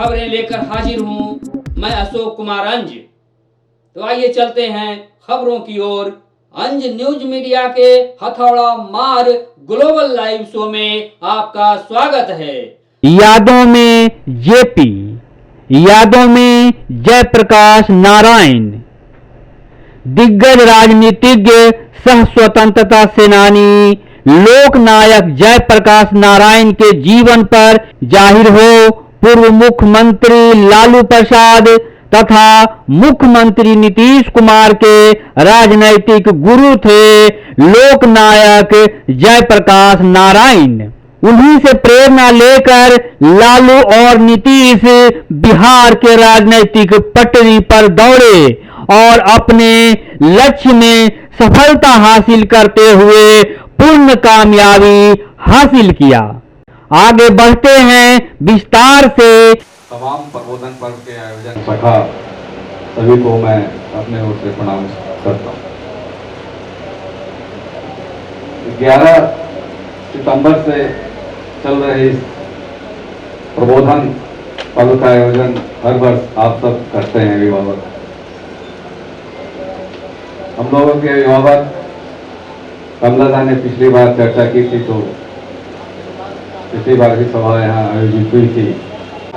खबरें लेकर हाजिर हूं मैं अशोक कुमार अंज। तो आइए चलते हैं खबरों की ओर। अंज न्यूज मीडिया के हथौड़ा मार ग्लोबल लाइव शो में आपका स्वागत है। यादों में जेपी, यादों में जयप्रकाश नारायण। दिग्गज राजनीतिज्ञ सह स्वतंत्रता सेनानी लोकनायक जयप्रकाश नारायण के जीवन पर जाहिर हो पूर्व मुख्यमंत्री लालू प्रसाद तथा मुख्यमंत्री नीतीश कुमार के राजनैतिक गुरु थे लोकनायक जयप्रकाश नारायण। उन्हीं से प्रेरणा लेकर लालू और नीतीश बिहार के राजनीतिक पटरी पर दौड़े और अपने लक्ष्य में सफलता हासिल करते हुए पूर्ण कामयाबी हासिल किया। आगे बढ़ते हैं विस्तार से। तमाम प्रबोधन पर्व के आयोजन सखा सभी को मैं अपने ओर से प्रणाम करता हूँ। 11 सितंबर से चल रहे इस प्रबोधन पर्व का आयोजन हर वर्ष आप सब करते हैं। अभिभावक हम लोगों के अभिभावक कमला ने पिछली बार चर्चा की थी, तो पिछली बार की सभा यहाँ आयोजित हुई थी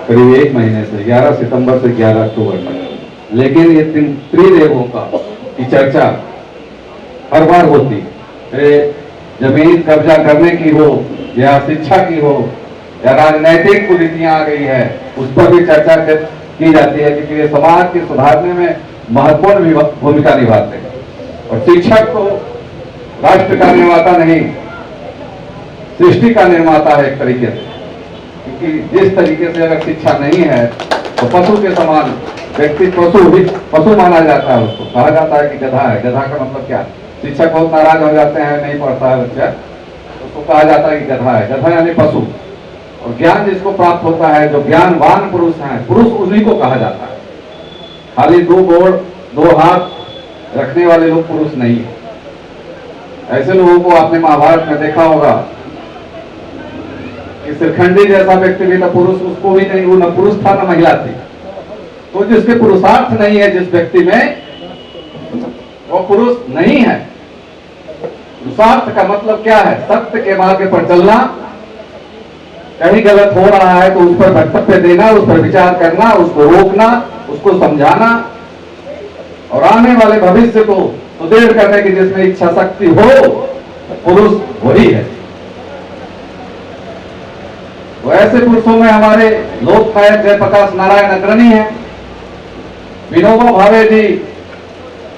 करीब 1 महीने से 11 सितंबर से 11 अक्टूबर तक। लेकिन ये त्रिदेवों की चर्चा हर बार होती है। जमीन कब्जा करने की हो या शिक्षा की हो या राजनैतिक कुरीतियां आ गई है, उस पर भी चर्चा की जाती है, क्योंकि ये समाज के सुधारने में महत्वपूर्ण भूमिका निभाते हैं। और शिक्षक तो राष्ट्र का निर्माता नहीं, सृष्टि का निर्माता है एक तरीके से, क्योंकि जिस तरीके से अगर शिक्षा नहीं है तो पशु के समान व्यक्ति पशु माना जाता है। उसको कहा जाता है कि गधा है। गधा का मतलब क्या? शिक्षक बहुत नाराज हो जाते हैं, नहीं पढ़ता है बच्चा, तो उसको कहा जाता है कि गधा है। गधा यानी पशु। और ज्ञान जिसको प्राप्त होता है, जो ज्ञानवान पुरुष हैं, पुरुष उन्हीं को कहा जाता है। खाली 2 गोड़ 2 हाथ रखने वाले लोग पुरुष नहीं है। ऐसे लोगों को आपने महाभारत में देखा होगा कि शिखंडी जैसा व्यक्ति भी था, पुरुष उसको भी नहीं, वो न पुरुष था न महिला थी। तो जिसके पुरुषार्थ नहीं है जिस व्यक्ति में, वो पुरुष नहीं है। पुरुषार्थ का मतलब क्या है? सत्य के मार्ग पर चलना, कहीं गलत हो रहा है तो उस पर वक्तव्य देना, उस पर विचार करना, उसको रोकना, उसको समझाना और आने वाले भविष्य को सुदृढ़ करने की जिसमें इच्छा शक्ति हो, पुरुष वही है। तो ऐसे पुरुषों में हमारे लोकनायक जयप्रकाश नारायण अग्रणी है। विनोबा भावे जी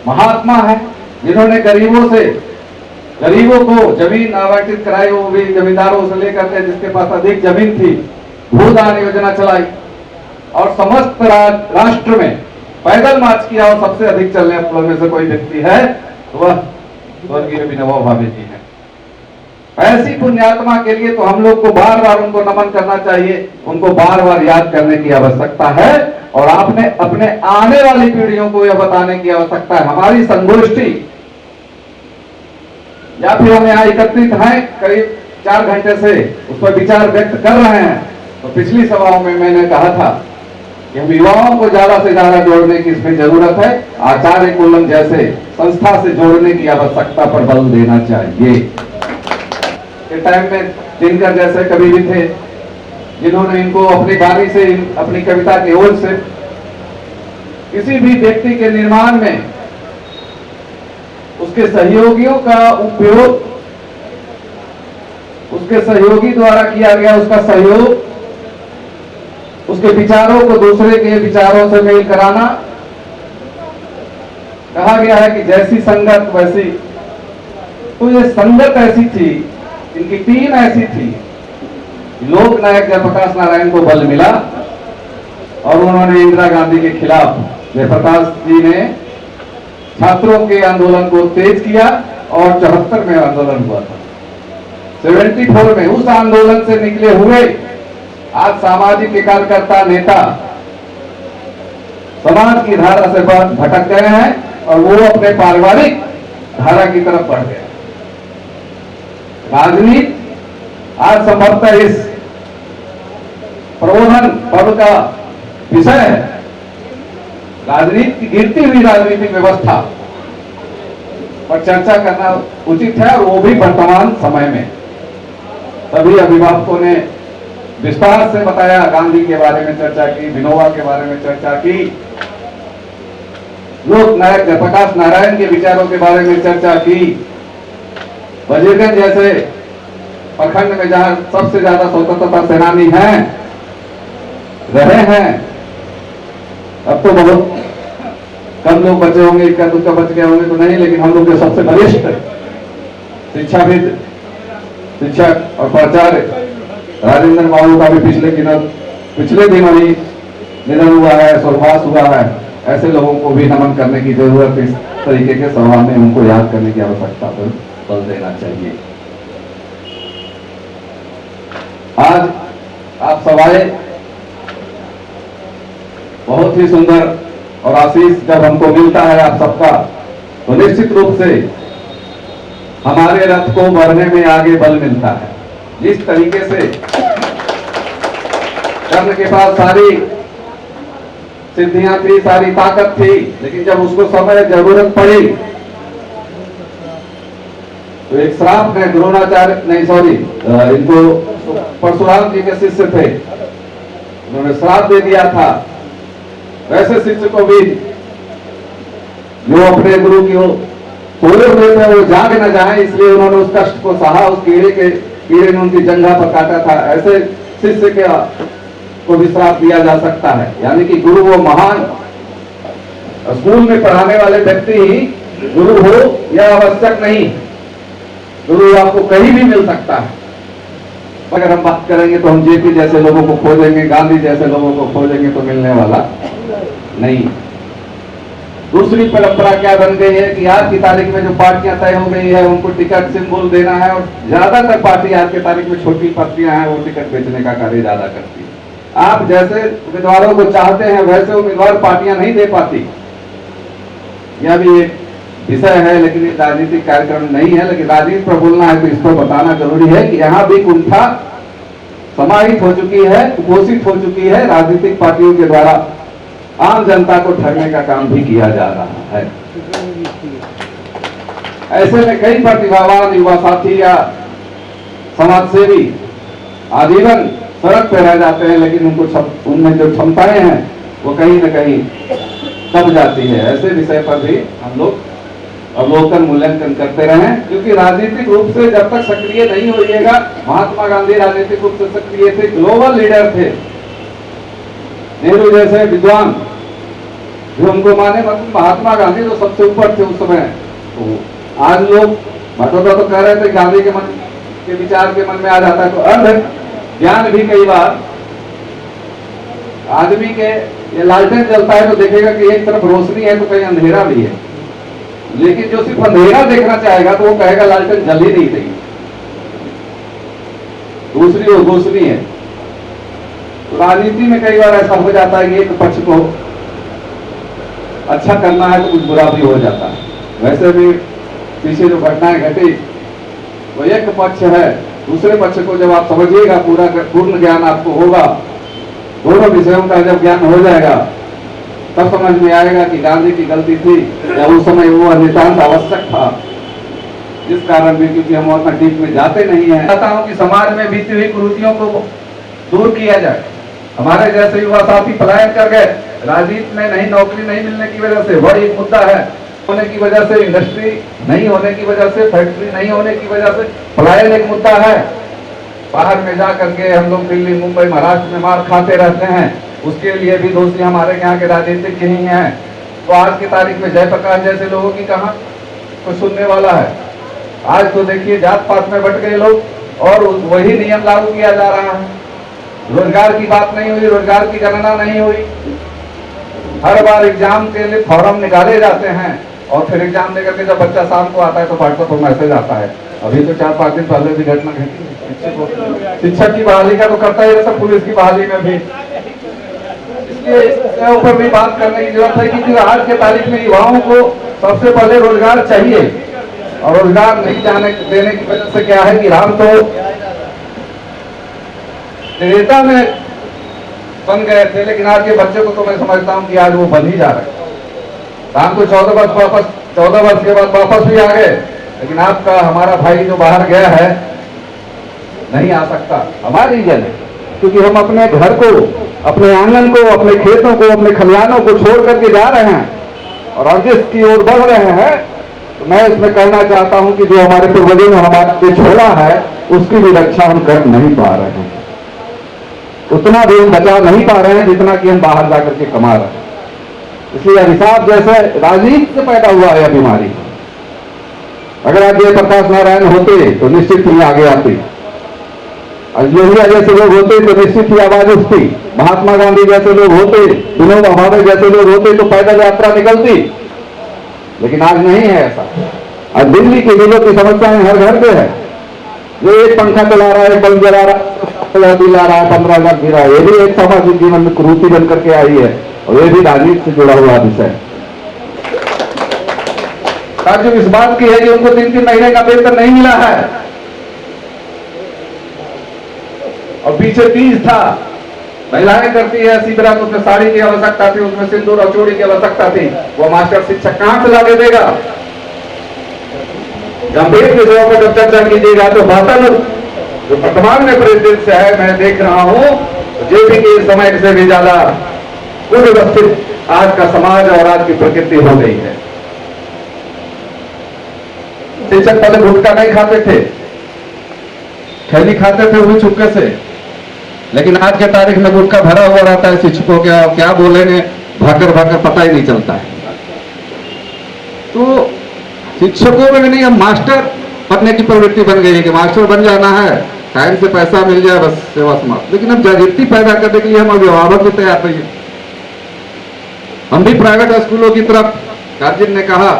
महात्मा है, जिन्होंने गरीबों को जमीन आवंटित कराई, वो भी जमींदारों से लेकर के जिसके पास अधिक जमीन थी, भूदान योजना चलाई और समस्त राष्ट्र में पैदल मार्च किया। और सबसे अधिक चलने वालों में से कोई व्यक्ति है तो वह स्वर्गीय विनोबा भावे जी है। ऐसी पुण्यात्मा के लिए तो हम लोग को बार बार उनको नमन करना चाहिए, उनको बार बार याद करने की आवश्यकता है। और आपने अपने आने वाली पीढ़ियों को यह बताने की आवश्यकता है। हमारी संगोष्ठी या फिर हम यहाँ एकत्रित हैं करीब 4 घंटे से, उस पर विचार व्यक्त कर रहे हैं। तो पिछली सभाओं में मैंने कहा था कि हम युवाओं को ज्यादा से ज्यादा जोड़ने की इसमें जरूरत है। आचार्य कुलम जैसे संस्था से जोड़ने की आवश्यकता पर बल देना चाहिए। के टाइम में दिनकर जैसे कवि भी थे, जिन्होंने इनको अपनी वाणी से, अपनी कविता के ओर से किसी भी व्यक्ति के निर्माण में उसके सहयोगियों का उपयोग, उसके सहयोगी द्वारा किया गया उसका सहयोग, उसके विचारों को दूसरे के विचारों से मेल कराना। कहा गया है कि जैसी संगत वैसी। तो ये संगत ऐसी थी, इनकी टीम ऐसी थी, लोकनायक जयप्रकाश नारायण को बल मिला और उन्होंने इंदिरा गांधी के खिलाफ, जयप्रकाश जी ने छात्रों के आंदोलन को तेज किया और 74 में आंदोलन हुआ था। 74 में उस आंदोलन से निकले हुए आज सामाजिक कार्यकर्ता नेता समाज की धारा से भटक गए हैं और वो अपने पारिवारिक धारा की तरफ बढ़ गए। राजनीति आज संभवतः इस प्रबोधन पर्व का विषय है, राजनीति, गिरती हुई राजनीतिक व्यवस्था पर चर्चा करना उचित है, और वो भी वर्तमान समय में। सभी अभिभावकों ने विस्तार से बताया, गांधी के बारे में चर्चा की, विनोबा के बारे में चर्चा की, लोकनायक जयप्रकाश नारायण के विचारों के बारे में चर्चा की। वजीरगंज जैसे प्रखंड में जहां सबसे ज्यादा स्वतंत्रता सेनानी हैं, रहे हैं, अब तो बहुत कम लोग बचे होंगे, इक्का दुक्का बच गए होंगे तो नहीं, लेकिन हम लोग के सबसे वरिष्ठ शिक्षाविद, शिक्षक और प्राचार्य राजेंद्र बाबू का भी पिछले दिनों ही निधन हुआ है, स्वर्गवास हुआ है। ऐसे लोगों को भी नमन करने की जरूरत, इस तरीके के सभा में उनको याद करने की आवश्यकता पर बल देना चाहिए। आज आप सभाए बहुत ही सुंदर, और आशीष जब हमको मिलता है आप सबका, तो निश्चित रूप से हमारे रथ को बढ़ने में आगे बल मिलता है। जिस तरीके से कर्ण के पास सारी सिद्धियां थी, सारी ताकत थी, लेकिन जब उसको समय जरूरत पड़ी तो एक श्राप ने द्रोणाचार्य नहीं, सॉरी, इनको परशुराम जी के शिष्य थे, उन्होंने श्राप दे दिया था। वैसे शिष्य को भी जो अपने गुरु की सोए हुए थे वो जाग न जाए, इसलिए उन्होंने उस कष्ट को सहा, उस कीड़े ने उनकी जंघा पर काटा था। ऐसे शिष्य के को भी श्राप दिया जा सकता है। यानी कि गुरु वो महान, स्कूल में पढ़ाने वाले व्यक्ति ही गुरु हो यह आवश्यक नहीं, गुरु आपको कहीं भी मिल सकता है। अगर हम बात करेंगे तो हम जेपी जैसे लोगों को खोजेंगे, गांधी जैसे लोगों को खोजेंगे तो मिलने वाला नहीं। दूसरी परंपरा क्या बन गई है कि आज की तारीख में जो पार्टियां तय हो गई है उनको टिकट सिंबल देना है, और ज्यादातर पार्टी आज की तारीख में छोटी पार्टियां हैं, वो टिकट बेचने का कार्य ज्यादा करती है। आप जैसे उम्मीदवारों को चाहते हैं वैसे उम्मीदवार पार्टियां नहीं दे पाती। यह भी एक विषय है, लेकिन एक राजनीतिक कार्यक्रम नहीं है, लेकिन राजनीति पर बोलना है तो इस पर बताना जरूरी है कि यहाँ भी कुंठा समाहित हो चुकी है, कुपोषित हो चुकी है। राजनीतिक पार्टियों के द्वारा आम जनता को ठगने का काम भी किया जा रहा है। ऐसे में कई प्रतिभावान युवा साथी या समाज सेवी आजीवन सड़क पर रह जाते हैं, लेकिन उनको उनमें जो क्षमताएं हैं वो कहीं न कहीं दब जाती है। ऐसे विषय पर भी हम लोग अवलोकन मूल्यांकन करते रहें, क्योंकि राजनीतिक रूप से जब तक सक्रिय नहीं होइएगा, महात्मा गांधी राजनीतिक रूप से सक्रिय थे, ग्लोबल लीडर थे, नेहरू जैसे विद्वान जो हमको माने, मतलब महात्मा गांधी तो सबसे ऊपर थे उस समय। तो आज लोग मतलब तो कह रहे थे गांधी के मन के विचार के मन में आ जाता है, तो अर्ध ज्ञान भी कई बार आदमी के, ये लालटेन जलता है तो देखेगा कि एक तरफ रोशनी है तो कहीं अंधेरा भी है, लेकिन जो सिर्फ अंधेरा देखना चाहेगा तो वो कहेगा लालटेन जल ही नहीं रही, दूसरी और रोशनी है। तो राजनीति में कई बार ऐसा हो जाता है कि एक पक्ष को अच्छा करना है तो कुछ बुरा भी हो जाता है। वैसे भी पीछे जो घटनाएं घटी वो एक पक्ष है, दूसरे पक्ष को जब आप समझिएगा, पूर्ण ज्ञान आपको होगा, दोनों विषयों का जब ज्ञान हो जाएगा तब समझ में आएगा कि गांधी की गलती थी या उस समय वो नितांत आवश्यक था, जिस कारण भी, क्योंकि हम उतना डीप में जाते नहीं हैं। चाहता हूं कि समाज में बीती हुई कुरीतियों को दूर किया जाए। हमारे जैसे युवा साथी पलायन कर गए, राजनीति में नहीं, नौकरी नहीं मिलने की वजह से बड़ी एक मुद्दा है, होने की वजह से, इंडस्ट्री नहीं होने की वजह से, फैक्ट्री नहीं होने की वजह से पलायन एक मुद्दा है। बाहर में जा करके हम लोग दिल्ली, मुंबई, महाराष्ट्र में मार खाते रहते हैं, उसके लिए भी दोषी हमारे यहाँ के राजनीतिक ही हैं। तो आज की तारीख में जयप्रकाश जैसे लोगों की कहां कोई सुनने वाला है। आज तो देखिए जात पात में बट गए लोग और वही नियम लागू किया जा रहा है। रोजगार की बात नहीं हुई, रोजगार की गणना नहीं हुई। हर बार एग्जाम के लिए फॉर्म निकाले जाते हैं और फिर एग्जाम देकर के जब बच्चा शाम को आता है तो व्हाट्सएप पर मैसेज आता है। अभी तो 4-5 दिन पहले भी घटना घटी, शिक्षक की बहाली का तो करता ही रहता, पुलिस की बहाली में भी। इसलिए इसके ऊपर भी बात करने की जरूरत है कि आज के तारीख में युवाओं को सबसे पहले रोजगार चाहिए, और रोजगार नहीं जाने देने की वजह से क्या है कि राम तो त्रेता में बन गए थे, लेकिन आज के बच्चे को तो मैं समझता हूं कि आज वो बन ही जा रहे हैं। हम तो 14 वर्ष के बाद वापस भी आ गए, लेकिन आपका हमारा भाई जो बाहर गया है नहीं आ सकता। हमारी रीजन है, क्योंकि हम अपने घर को, अपने आंगन को, अपने खेतों को, अपने खलिहानों को छोड़ करके जा रहे हैं और अर्जिश की ओर बढ़ रहे हैं। तो मैं इसमें कहना चाहता हूं कि जो हमारे पूर्वजों ने हमारे लिए छोड़ा है उसकी भी रक्षा हम कर नहीं पा रहे हैं, उतना भी हम बचा नहीं पा रहे हैं जितना कि हम बाहर जाकर के कमा रहे हैं। इसलिए अभिशाप जैसे राजनीति से पैदा हुआ है बीमारी। अगर आज जयप्रकाश नारायण होते तो निश्चित ही आगे आते, और लोहिया जैसे लोग होते तो निश्चित ही आवाज उठती, महात्मा गांधी जैसे लोग होते, विनोबा भावे जैसे लोग होते तो पैदल यात्रा निकलती। लेकिन आज नहीं है ऐसा। आज दिल्ली के लोगों की समस्याएं हर घर पे है। जो एक पंखा चला रहा है, बल्ब जला रहा है, बिल आ रहा है, 15 लाख गिरा है, ये भी एक सामाजिक जीवन में कुरीति बन करके आई है और ये भी राजनीति से जुड़ा हुआ विषय। ताज्जुब इस बात की है कि उनको 3-3 महीने का वेतन नहीं मिला है और पीछे तीज था। महिलाएं करती है शिवरात, उसमें साड़ी की आवश्यकता थी, उसमें सिंदूर और चूड़ी की आवश्यकता थी। वो मास्टर शिक्षक कहां से लाके देगा? गंभीर विषयों पर जब चर्चा कीजिएगा तो बातल जो वर्तमान में परिस्थिति से है, मैं देख रहा हूं जेपी के समय से भी ज्यादा कुव्यवस्थित आज का समाज और आज की प्रकृति हो गई है। शिक्षक पहले गुटखा नहीं खाते थे, खैनी खाते थे वो भी चुपके से, लेकिन आज के तारीख में गुटखा भरा हुआ रहता है। शिक्षकों क्या बोलेंगे भाकर भाकर पता ही नहीं चलता है। तो शिक्षकों में भी नहीं, अब मास्टर बनने की प्रवृत्ति बन गई है कि मास्टर बन जाना है, टाइम से पैसा मिल जाए, बस सेवा समाप्त। लेकिन अब जागृति पैदा करने के लिए हम अभिभावक भी तैयार नहीं है। हम भी प्राइवेट स्कूलों की तरफ, गार्जियन ने कहा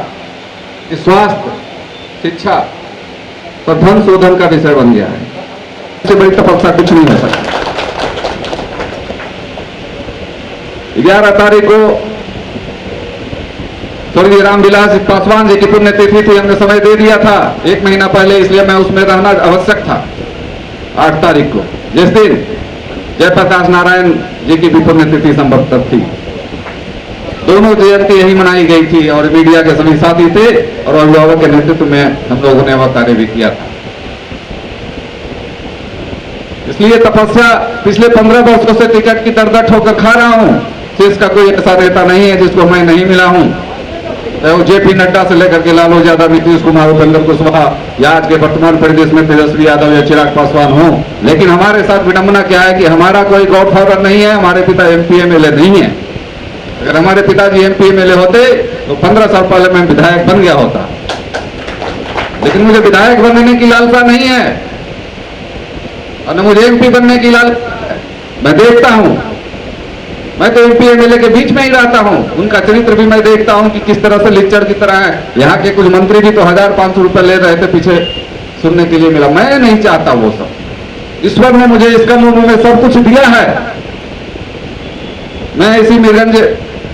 कि स्वास्थ्य, शिक्षा और धन शोधन का विषय बन गया है। इससे बड़ी तपस्या कुछ नहीं हो सकती। 11 तारीख को स्वर्गीय रामविलास पासवान जी की पुण्यतिथि थी, हमने समय दे दिया था 1 महीना पहले, इसलिए मैं उसमें रहना आवश्यक था। 8 तारीख को जिस दिन जयप्रकाश नारायण जी की भी पुण्यतिथि संभवतः थी, दोनों जयंती यही मनाई गई थी और मीडिया के सभी साथी थे और अभिभावक के नेतृत्व में हम लोगों ने वह कार्य भी किया था। इसलिए तपस्या पिछले 15 वर्षों से टिकट की दर ठोकर खा रहा हूं। इसका कोई ऐसा नेता नहीं है जिसको मैं नहीं मिला हूं, चाहे वो जेपी नड्डा से लेकर के लालू यादव, नीतीश कुमार, उपेंद्र कुशवाहा या आज के वर्तमान प्रदेश में तेजस्वी यादव या चिराग पासवान हो। लेकिन हमारे साथ विडंबना क्या है कि हमारा कोई गॉडफादर नहीं है, हमारे पिता MP MLA नहीं है। अगर हमारे पिताजी MP MLA होते तो 15 साल पहले मैं विधायक बन गया होता, लेकिन मुझे विधायक बनने की लालसा नहीं है और न मुझे MP बनने की लालसा। मैं देखता हूं, मैं तो MP MLA के बीच में ही रहता हूं, उनका चरित्र भी मैं देखता हूं कि किस तरह से लिच्चड़ की तरह है। यहाँ के कुछ मंत्री भी तो 1500 रुपए ले रहे थे, पीछे सुनने के लिए मिला। मैं नहीं चाहता वो सब। ईश्वर ने मुझे इस कम उम्र में सब कुछ दिया है। मैं इसी मीरगंज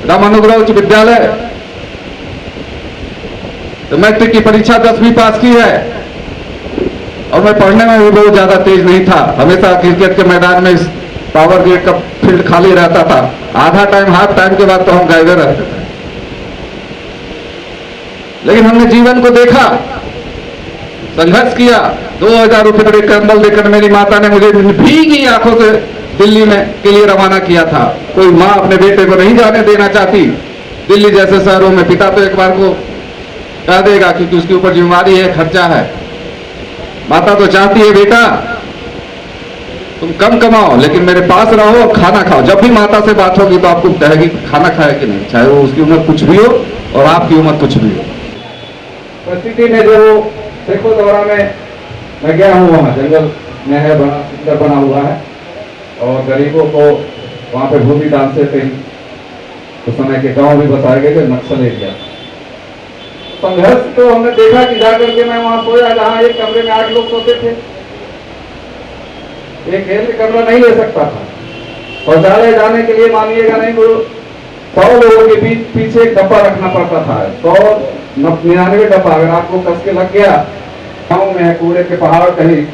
रामानुग्रह उच्च विद्यालय तो मैट्रिक की परीक्षा 10वीं पास की है और मैं पढ़ने में भी बहुत ज्यादा तेज नहीं था। हमेशा क्रिकेट के मैदान में पावर ग्रिड का फील्ड खाली रहता था, आधा टाइम, हाफ टाइम के बाद तो हम गायबे रहते थे। लेकिन हमने जीवन को देखा, संघर्ष किया। 2000 रुपये कंबल देकर मेरी माता ने मुझे भीगी आंखों से दिल्ली में के लिए रवाना किया था। कोई माँ अपने बेटे को नहीं जाने देना चाहती दिल्ली जैसे शहरों में। पिता तो एक बार को कह देगा क्योंकि उसके ऊपर जिम्मेदारी है, खर्चा है। माता तो चाहती है बेटा तुम कम कमाओ लेकिन मेरे पास रहो, खाना खाओ। जब भी माता से बात होगी तो आपको कहेगी खाना खाए कि नहीं, चाहे वो उसकी उम्र कुछ भी हो और आपकी उम्र कुछ भी हो। परिस्थिति में जो देखो दौरा में मैं गया हूँ, वहाँ जंगल में है, बना हुआ है और गरीबों को वहाँ पे भूमि दान से कई उस समय के गांव भी बसाए गए थे, नक्सल एरिया। संघर्ष तो हमने देखा कि जाकर के मैं वहाँ सोया जहाँ एक कमरे में 8 लोग सोते थे। एक हेल्थ कमरा नहीं ले सकता था। शौचालय जाने के लिए मानिएगा नहीं, वो 100 लोगों के बीच पीछे एक डब्बा रखना पड़ता था। 199 डब्बा अगर आपको कस के लग गया। गाँव में है कूड़े के पहाड़, कहीं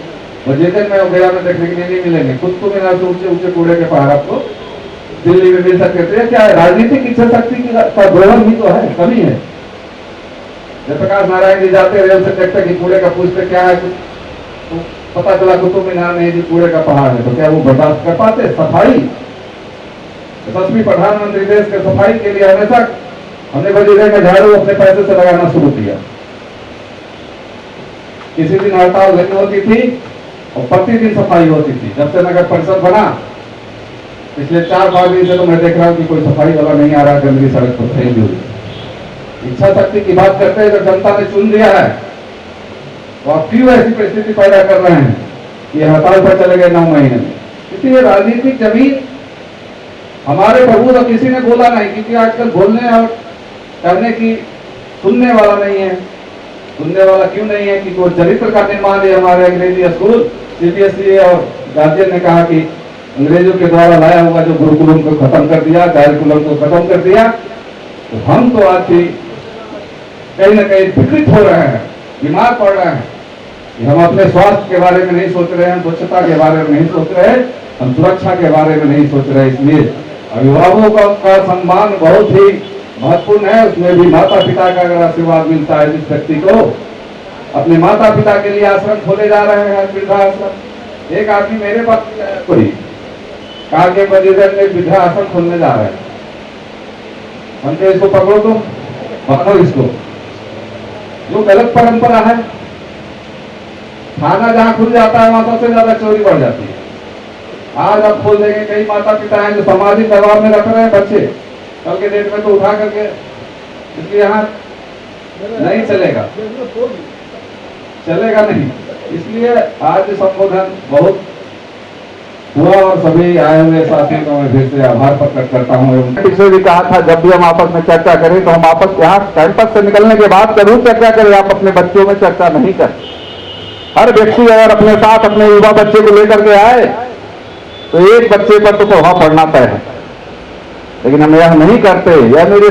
मस्जिद में गया में देखने के लिए नहीं मिलेंगे। कुतुब मीनार से ऊंचे ऊंचे कूड़े के पहाड़ आपको दिल्ली में मिल सकते थे। क्या है? राजनीतिक इच्छा शक्ति का दोहन ही तो है, कमी है। जयप्रकाश नारायण जी जाते रेल से ट्रैक्टर की कूड़े का पूछते क्या है, तो पता चला कुतुब मीनार नहीं जी, कूड़े का पहाड़ है। तो क्या वो बर्दाश्त कर पाते? सफाई, यशस्वी प्रधानमंत्री देश के सफाई के लिए हमेशा हमने बजीरे में झाड़ू अपने पैसे से लगाना शुरू किया। किसी दिन हड़ताल नहीं होती थी और प्रतिदिन सफाई होती थी। जब से नगर परिषद बना पिछले 4-5 दिन से तो मैं देख रहा हूं कि कोई सफाई वाला नहीं आ रहा, गंदगी सड़क पर फैली हुई। इच्छा शक्ति की बात करते हैं, जब जनता ने चुन लिया है तो आप क्यों ऐसी परिस्थिति पैदा कर रहे हैं कि हड़ताल पर चले गए 9 महीने में? इसलिए राजनीतिक जमीन हमारे प्रभु तो किसी ने बोला नहीं, क्योंकि आजकल बोलने और करने की सुनने वाला नहीं है। सुनने वाला क्यों नहीं है कि वो चरित्र का निर्माण है। हमारे अंग्रेजी स्कूल सीबीएसई और गार्जियन ने कहा कि अंग्रेजों के द्वारा लाया हुआ जो गुरुकुलम को खत्म कर दिया, कैरिकुलम को खत्म कर दिया, तो हम तो आज भी कहीं ना कहीं विकृत हो रहे हैं, बीमार पड़ रहे हैं। हम अपने स्वास्थ्य के बारे में नहीं सोच रहे हैं, स्वच्छता के बारे में नहीं सोच रहे, हम सुरक्षा के बारे में नहीं सोच रहे। इसलिए अभिभावकों का सम्मान बहुत ही महत्वपूर्ण है। उसमें भी माता पिता का अगर आशीर्वाद मिलता है जिस व्यक्ति को, अपने माता पिता के लिए आश्रम खोले जा रहे हैं, वृद्धाश्रम। एक आदमी मेरे पास कोई कहा कि बजीरन में वृद्धाश्रम खोलने जा रहे हैं, हमने इसको पकड़ो तो पकड़ो इसको। जो गलत परंपरा है, थाना जहां खुल जाता है वहां सबसे ज्यादा चोरी बढ़ जाती है। आज आप खोल देंगे, कई माता पिता हैं जो सामाजिक दबाव में रख रहे हैं बच्चे, कल के डेट में तो उठा करके, इसलिए यहाँ नहीं चलेगा, चलेगा नहीं। इसलिए आज संबोधन बहुत हुआ और सभी आए हुए साथियों का मैं फिर से आभार प्रकट करता हूँ। पिछले भी कहा था जब भी हम आपस में चर्चा करें तो हम आपस यहाँ कैंपस से निकलने के बाद जरूर चर्चा करें, आप अपने बच्चों में चर्चा नहीं कर। हर व्यक्ति अगर अपने साथ अपने युवा बच्चे को लेकर के आए तो एक बच्चे पर तो प्रभाव पड़ना तय है, लेकिन हम यह नहीं करते। यह मेरे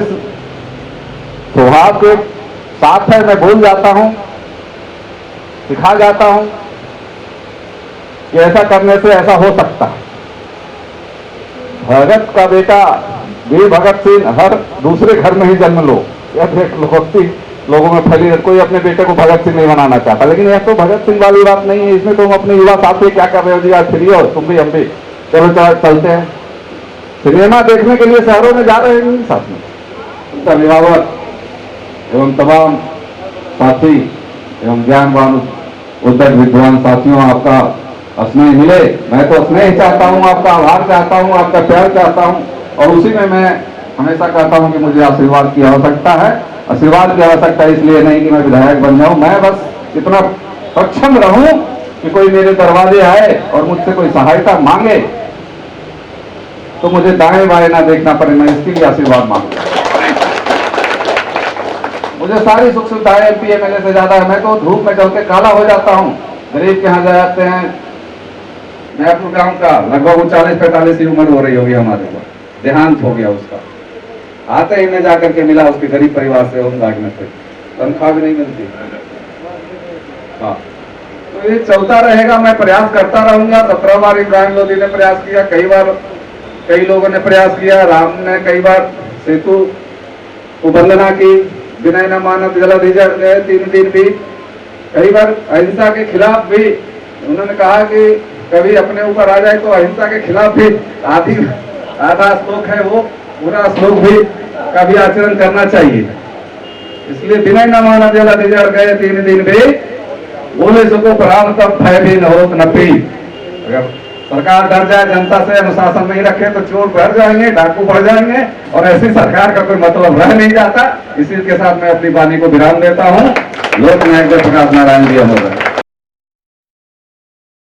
स्वभाव के साथ है, मैं भूल जाता हूं, सिखा जाता हूं कि ऐसा करने से ऐसा हो सकता। भगत का बेटा वीर भगत सिंह हर दूसरे घर में ही जन्म लो, यह लोकोक्ति लोगों में फैली है। कोई अपने बेटे को भगत सिंह नहीं बनाना चाहता, लेकिन यह तो भगत सिंह वाली बात नहीं है। इसमें तुम अपने युवा साथी क्या कर रहे हो जी, आज फ्री हो तुम भी हम भी, चलो चलते हैं सिनेमा देखने के लिए शहरों में जा रहे हैं साथ में। अभिभावक एवं तमाम साथी एवं ज्ञानवान उद्धत विद्वान साथियों, आपका स्नेह मिले। मैं तो स्नेह चाहता हूँ, आपका आभार चाहता हूँ, आपका प्यार चाहता हूँ, और उसी में मैं हमेशा कहता हूँ कि मुझे आशीर्वाद की आवश्यकता है। आशीर्वाद की आवश्यकता इसलिए नहीं कि मैं विधायक बन जाऊं, मैं बस इतना सक्षम रहूं कि कोई मेरे दरवाजे आए और मुझसे कोई सहायता मांगे तो मुझे दाएं बाएं ना देखना पड़े, मैं इसके लिए आशीर्वाद मांगूंगा। मुझे सारी सुख सुविधाएं एमपी एमएलए से ज्यादा है। मैं तो धूप में चलते काला हो जाता हूं, गरीब के यहाँ जाते हैं। मैं अपने गांव का लगभग 40-45 की उम्र हो रही होगी हमारे को, देहांत हो गया उसका। आते ही मैं जाकर के मिला उसके गरीब परिवार से, होमगार्ड में से तनख्वाह भी नहीं मिलती। हाँ, तो ये चलता रहेगा, मैं प्रयास करता रहूंगा। 17 बार इब्राहिम लोधी ने प्रयास किया, कई लोगों ने प्रयास किया, राम ने कई बार सेतु को वंदना की, विनय न मानव जलधि जल गए 3 दिन भी। कई बार अहिंसा के खिलाफ भी उन्होंने कहा कि कभी अपने ऊपर आ जाए तो अहिंसा के खिलाफ भी आधा श्लोक है वो पूरा श्लोक भी का भी आचरण करना चाहिए। इसलिए विनय न मानव जलधि जल गए 3 दिन भी, बोले सुको प्राण तब भय भी न होत न पी। अगर सरकार डर जाए, जनता से अनुशासन नहीं रखे तो चोर बढ़ जाएंगे, डाकू बढ़ जाएंगे, और ऐसी सरकार का कोई मतलब रह नहीं जाता। इसी के साथ मैं अपनी वाणी को विराम देता हूँ। लोक नायक जयप्रकाश नारायण जी महोदय।